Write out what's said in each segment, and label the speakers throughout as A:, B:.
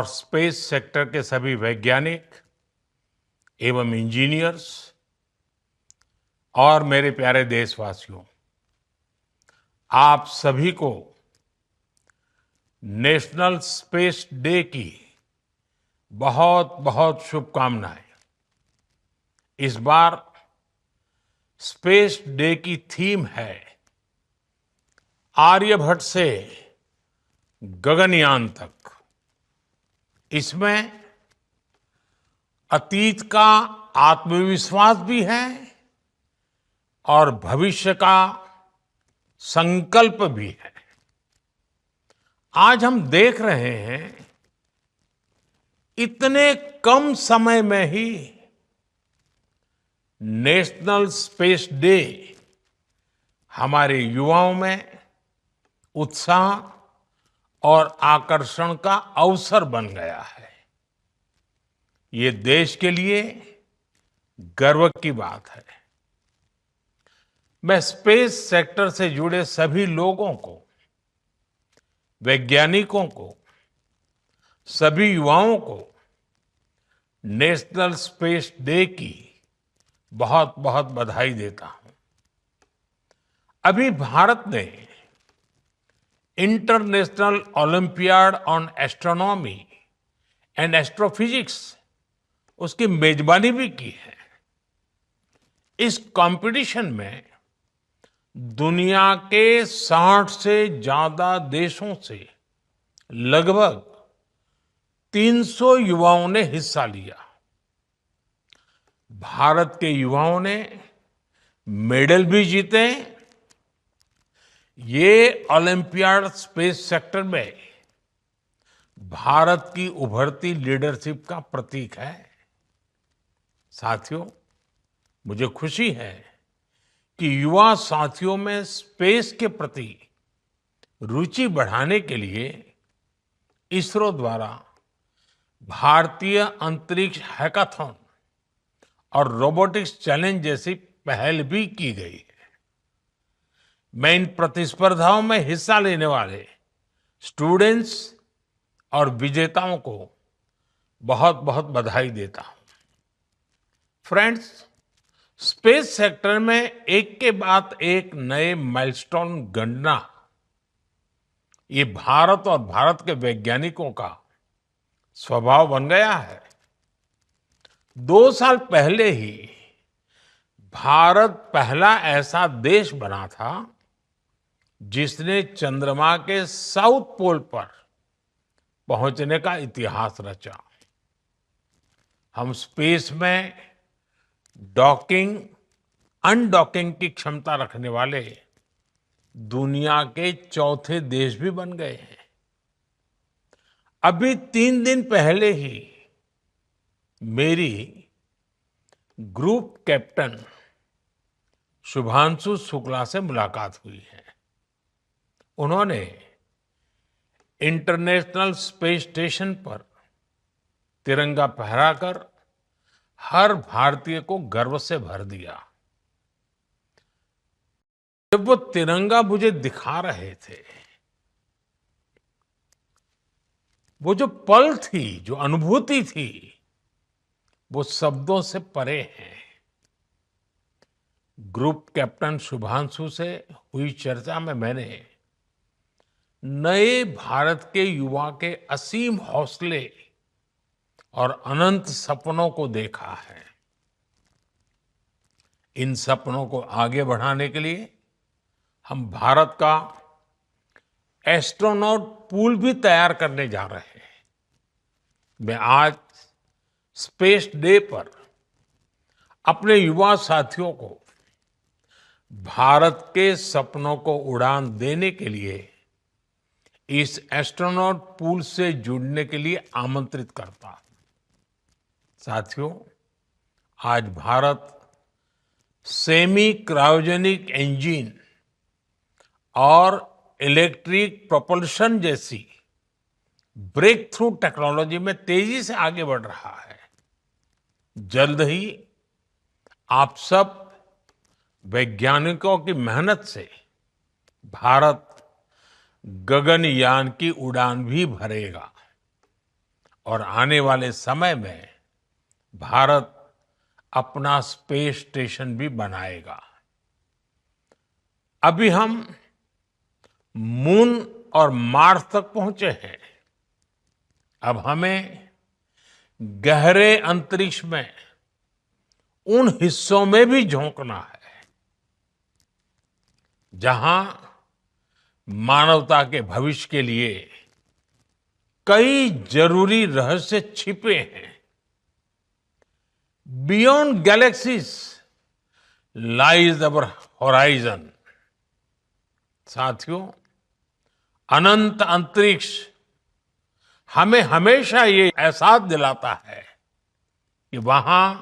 A: और space sector के सभी वैज्ञानिक एवं इंजीनियर्स और मेरे प्यारे देशवासियों, आप सभी को नेशनल स्पेस डे की बहुत बहुत शुभकामनाएं। इस बार स्पेस डे की थीम है आर्यभट्ट से गगनयान तक। इसमें अतीत का आत्मविश्वास भी है और भविष्य का संकल्प भी है। आज हम देख रहे हैं इतने कम समय में ही नेशनल स्पेस डे हमारे युवाओं में उत्साह और आकर्षण का अवसर बन गया है। ये देश के लिए गर्व की बात है। मैं स्पेस सेक्टर से जुड़े सभी लोगों को, वैज्ञानिकों को, सभी युवाओं को नेशनल स्पेस डे की बहुत बहुत बधाई देता हूं। अभी भारत ने international olympiad on astronomy and astrophysics उसकी मेजबानी भी की है। इस कंपटीशन में दुनिया के 60 से ज्यादा देशों से लगभग 300 युवाओं ने हिस्सा लिया। भारत के युवाओं ने मेडल भी जीते। ये ओलंपियाड स्पेस सेक्टर में भारत की उभरती लीडरशिप का प्रतीक है। साथियों, मुझे खुशी है कि युवा साथियों में स्पेस के प्रति रुचि बढ़ाने के लिए इसरो द्वारा भारतीय अंतरिक्ष हैकाथॉन और रोबोटिक्स चैलेंज जैसी पहल भी की गई है। मैं इन प्रतिस्पर्धाओं में हिस्सा लेने वाले स्टूडेंट्स और विजेताओं को बहुत बहुत बधाई देता हूं। फ्रेंड्स, स्पेस सेक्टर में एक के बाद एक नए माइलस्टोन गणना, ये भारत और भारत के वैज्ञानिकों का स्वभाव बन गया है। 2 साल पहले ही भारत पहला ऐसा देश बना था जिसने चंद्रमा के साउथ पोल पर पहुंचने का इतिहास रचा। हम स्पेस में डॉकिंग, अनडॉकिंग की क्षमता रखने वाले दुनिया के चौथे देश भी बन गए हैं। अभी 3 दिन पहले ही मेरी ग्रुप कैप्टन शुभांशु शुक्ला से मुलाकात हुई है। उन्होंने इंटरनेशनल स्पेस स्टेशन पर तिरंगा फहराकर हर भारतीय को गर्व से भर दिया। जब वो तिरंगा मुझे दिखा रहे थे, वो जो पल थी, जो अनुभूति थी, वो शब्दों से परे है। ग्रुप कैप्टन शुभांशु से हुई चर्चा में मैंने नए भारत के युवा के असीम हौसले और अनंत सपनों को देखा है। इन सपनों को आगे बढ़ाने के लिए हम भारत का एस्ट्रोनॉट पूल भी तैयार करने जा रहे हैं। मैं आज स्पेस डे पर अपने युवा साथियों को भारत के सपनों को उड़ान देने के लिए इस एस्ट्रोनॉट पूल से जुड़ने के लिए आमंत्रित करता हूं। साथियों, आज भारत सेमी क्रायोजेनिक इंजन और इलेक्ट्रिक प्रोपल्शन जैसी ब्रेक थ्रू टेक्नोलॉजी में तेजी से आगे बढ़ रहा है। जल्द ही आप सब वैज्ञानिकों की मेहनत से भारत गगनयान की उड़ान भी भरेगा। और आने वाले समय में भारत अपना स्पेस स्टेशन भी बनाएगा। अभी हम मून और मार्स तक पहुंचे हैं। अब हमें गहरे अंतरिक्ष में उन हिस्सों में भी झोंकना है जहां मानवता के भविष्य के लिए कई जरूरी रहस्य छिपे हैं। बियॉन्ड गैलेक्सीज लाइज अवर होराइजन। साथियों, अनंत अंतरिक्ष हमें हमेशा ये एहसास दिलाता है कि वहां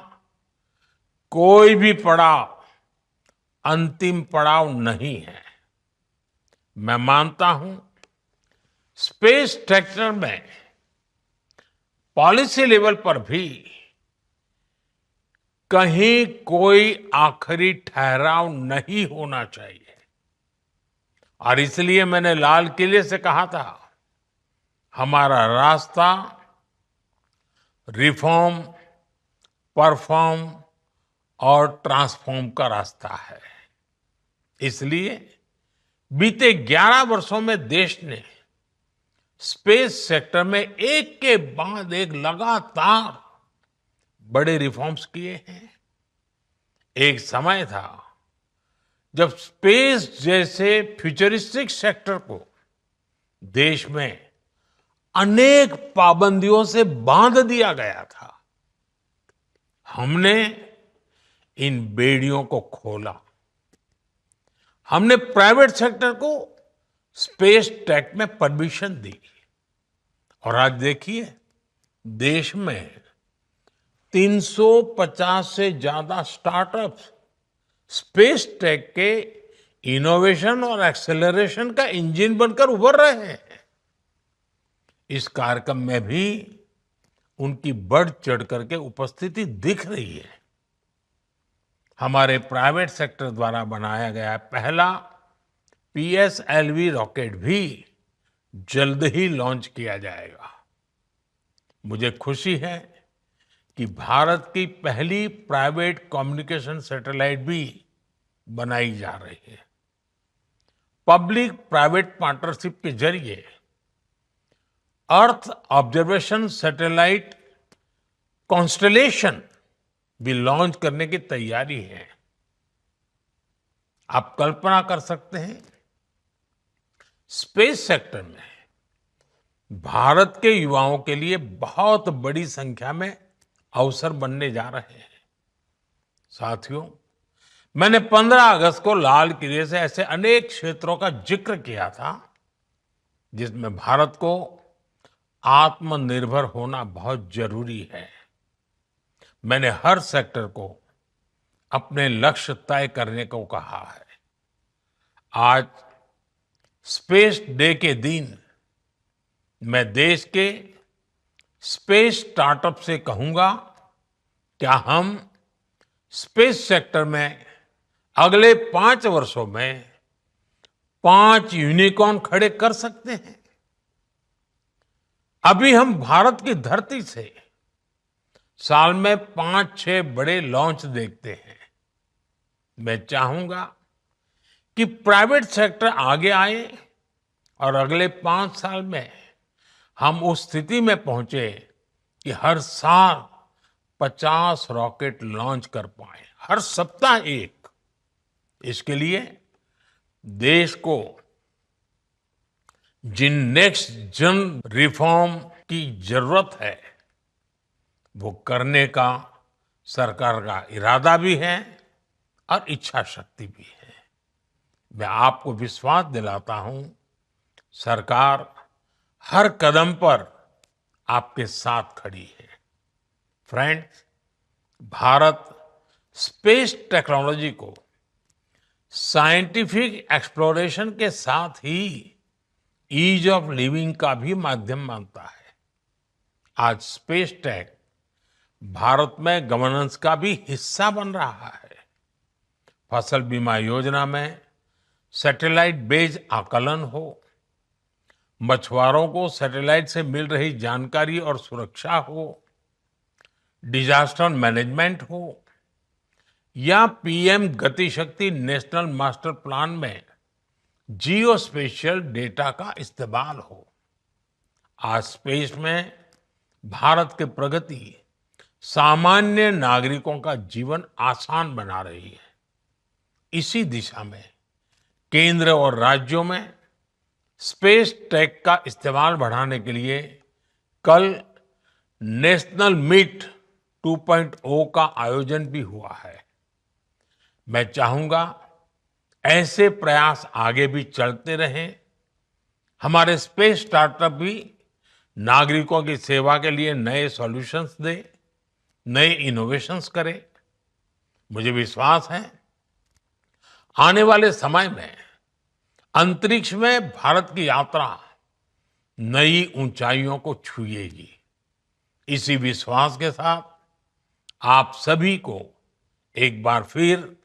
A: कोई भी पड़ाव अंतिम पड़ाव नहीं है। मैं मानता हूं स्पेस सेक्टर में पॉलिसी लेवल पर भी कहीं कोई आखिरी ठहराव नहीं होना चाहिए। और इसलिए मैंने लाल किले से कहा था, हमारा रास्ता रिफॉर्म, परफॉर्म और ट्रांसफॉर्म का रास्ता है। इसलिए बीते 11 वर्षों में देश ने स्पेस सेक्टर में एक के बाद एक लगातार बड़े रिफॉर्म्स किए हैं। एक समय था जब स्पेस जैसे फ्यूचरिस्टिक सेक्टर को देश में अनेक पाबंदियों से बांध दिया गया था। हमने इन बेड़ियों को खोला। हमने प्राइवेट सेक्टर को स्पेस टेक में परमिशन दी। और आज देखिए, देश में 350 से ज्यादा स्टार्टअप्स स्पेस टेक के इनोवेशन और एक्सेलरेशन का इंजन बनकर उभर रहे हैं। इस कार्यक्रम में भी उनकी बढ़ चढ़ करके उपस्थिति दिख रही है। हमारे प्राइवेट सेक्टर द्वारा बनाया गया पहला पीएसएलवी रॉकेट भी जल्द ही लॉन्च किया जाएगा। मुझे खुशी है कि भारत की पहली प्राइवेट कम्युनिकेशन सैटेलाइट भी बनाई जा रही है। पब्लिक प्राइवेट पार्टनरशिप के जरिए अर्थ ऑब्जर्वेशन सैटेलाइट कॉन्स्टलेशन भी लॉन्च करने की तैयारी है। आप कल्पना कर सकते हैं, स्पेस सेक्टर में भारत के युवाओं के लिए बहुत बड़ी संख्या में अवसर बनने जा रहे हैं। साथियों, मैंने 15 अगस्त को लाल किले से ऐसे अनेक क्षेत्रों का जिक्र किया था जिसमें भारत को आत्मनिर्भर होना बहुत जरूरी है। मैंने हर सेक्टर को अपने लक्ष्य तय करने को कहा है। आज स्पेस डे के दिन मैं देश के स्पेस स्टार्टअप से कहूंगा, क्या हम स्पेस सेक्टर में अगले 5 वर्षों में 5 यूनिकॉर्न खड़े कर सकते हैं? अभी हम भारत की धरती से साल में 5-6 बड़े लॉन्च देखते हैं। मैं चाहूंगा कि प्राइवेट सेक्टर आगे आए और अगले 5 साल में हम उस स्थिति में पहुंचे कि हर साल 50 रॉकेट लॉन्च कर पाए, हर सप्ताह एक। इसके लिए देश को जिन नेक्स्ट जन रिफॉर्म की जरूरत है वो करने का सरकार का इरादा भी है और इच्छा शक्ति भी है। मैं आपको विश्वास दिलाता हूं, सरकार हर कदम पर आपके साथ खड़ी है। फ्रेंड्स, भारत स्पेस टेक्नोलॉजी को साइंटिफिक एक्सप्लोरेशन के साथ ही ईज ऑफ लिविंग का भी माध्यम मानता है। आज स्पेस टेक भारत में गवर्नेंस का भी हिस्सा बन रहा है। फसल बीमा योजना में सैटेलाइट बेस्ड आकलन हो, मछुआरों को सैटेलाइट से मिल रही जानकारी और सुरक्षा हो, डिजास्टर मैनेजमेंट हो या पीएम गति शक्ति नेशनल मास्टर प्लान में जियो स्पेशियल डेटा का इस्तेमाल हो। आज स्पेस में भारत की प्रगति सामान्य नागरिकों का जीवन आसान बना रही है। इसी दिशा में केंद्र और राज्यों में स्पेस टेक का इस्तेमाल बढ़ाने के लिए कल नेशनल मीट 2.0 का आयोजन भी हुआ है। मैं चाहूंगा ऐसे प्रयास आगे भी चलते रहें। हमारे स्पेस स्टार्टअप भी नागरिकों की सेवा के लिए नए सॉल्यूशंस दे, नए इनोवेशंस करे। मुझे विश्वास है आने वाले समय में अंतरिक्ष में भारत की यात्रा नई ऊंचाइयों को छुएगी। इसी विश्वास के साथ आप सभी को एक बार फिर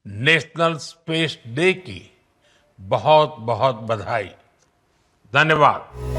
A: नेशनल स्पेस डे की बहुत बहुत बधाई। धन्यवाद।